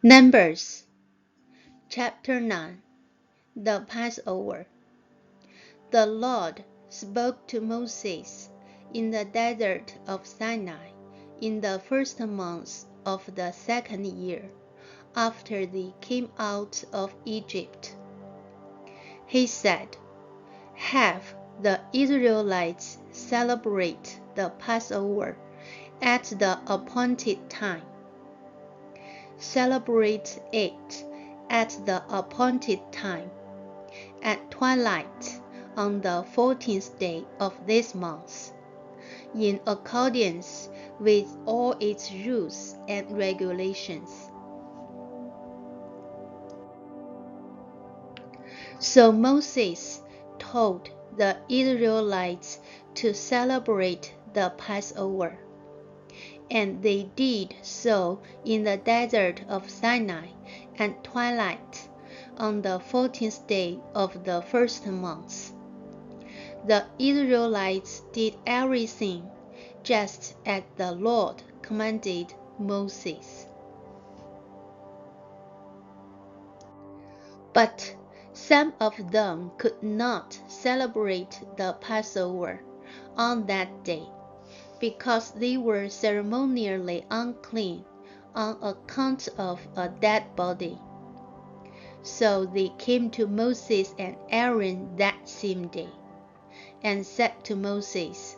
Numbers chapter 9. The Passover. The Lord spoke to Moses in the desert of Sinai in the first month of the second year after they came out of Egypt. He said, "Have the Israelites celebrate the Passover at the appointed time. Celebrate it at the appointed time, at twilight on the 14th day of this month, in accordance with all its rules and regulations." So Moses told the Israelites to celebrate the Passover, and they did so in the desert of Sinai at twilight on the 14th day of the first month. The Israelites did everything just as the Lord commanded Moses. But some of them could not celebrate the Passover on that day, because they were ceremonially unclean on account of a dead body. So they came to Moses and Aaron that same day, and said to Moses,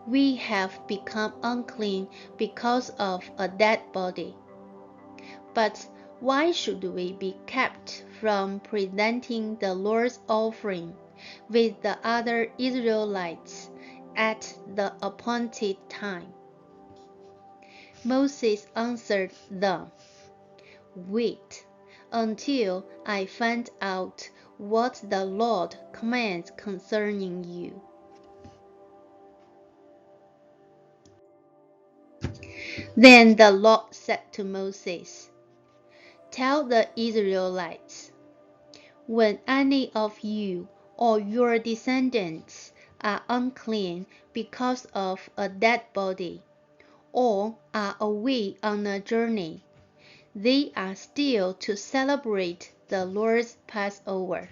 "We have become unclean because of a dead body. But why should we be kept from presenting the Lord's offering with the other Israelites at the appointed time?" Moses answered them, "Wait until I find out what the Lord commands concerning you." Then the Lord said to Moses, "Tell the Israelites, when any of you or your descendants are unclean because of a dead body, or are away on a journey, they are still to celebrate the Lord's Passover.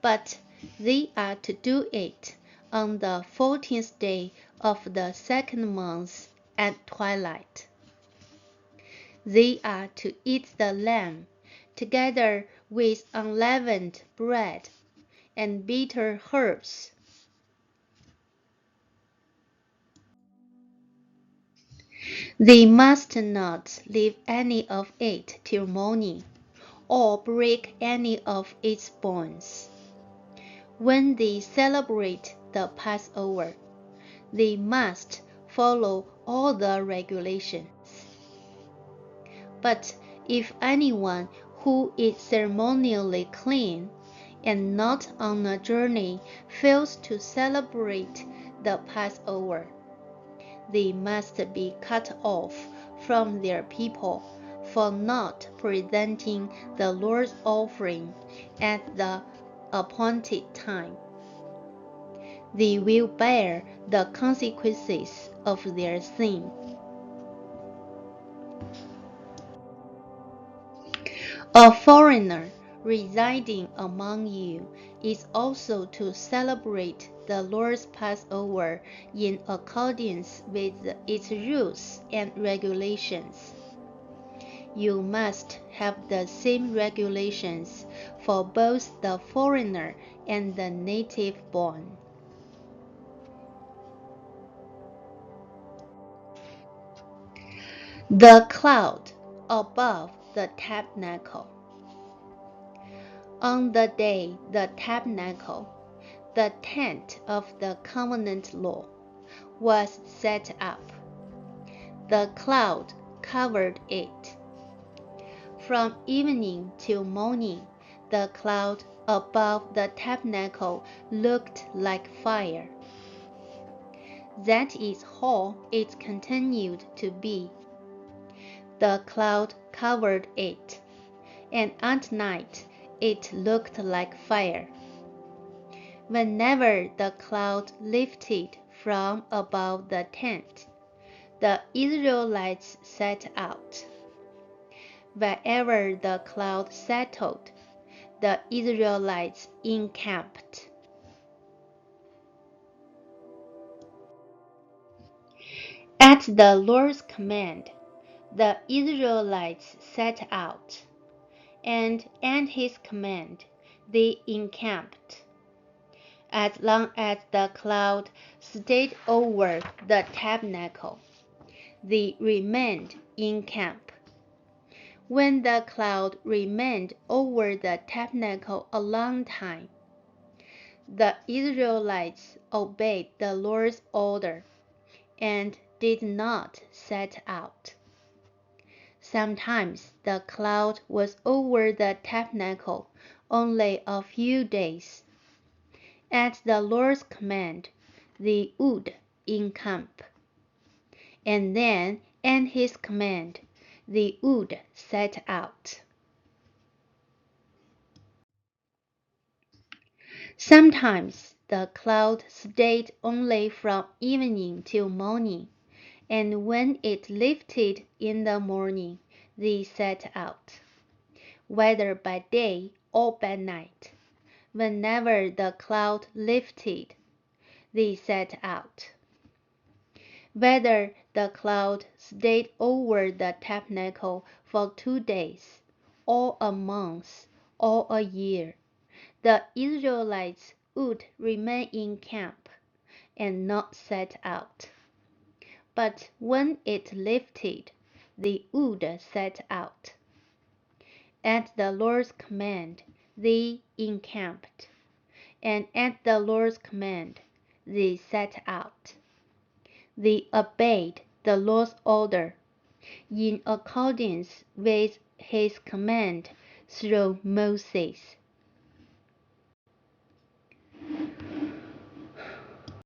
But they are to do it on the 14th day of the second month at twilight. They are to eat the lamb together with unleavened bread and bitter herbs. They must not leave any of it till morning, or break any of its bones. When they celebrate the Passover, they must follow all the regulations. But if anyone who is ceremonially clean and not on a journey fails to celebrate the Passover, they must be cut off from their people for not presenting the Lord's offering at the appointed time. They will bear the consequences of their sin. A foreigner residing among you is also to celebrate the Lord's Passover in accordance with its rules and regulations. You must have the same regulations for both the foreigner and the native born. The cloud above the tabernacle. On the day the tabernacle, the tent of the covenant law, was set up, the cloud covered it. From evening till morning, the cloud above the tabernacle looked like fire. That is how it continued to be. The cloud covered it, and at night it looked like fire. Whenever the cloud lifted from above the tent, the Israelites set out. Wherever the cloud settled, the Israelites encamped. At the Lord's command, the Israelites set out, and at his command they encamped. As long as the cloud stayed over the tabernacle, they remained in camp. When the cloud remained over the tabernacle a long time, the Israelites obeyed the Lord's order and did not set out. Sometimes the cloud was over the tabernacle only a few days. At the Lord's command, they would encamp, and then at his command, they would set out. Sometimes the cloud stayed only from evening till morning, and when it lifted in the morning, they set out, whether by day or by night. Whenever the cloud lifted, they set out. Whether the cloud stayed over the tabernacle for 2 days, or a month, or a year, the Israelites would remain in camp and not set out. But when it lifted, they would set out. At the Lord's command, they encamped, and at the Lord's command, they set out. They obeyed the Lord's order in accordance with his command through Moses.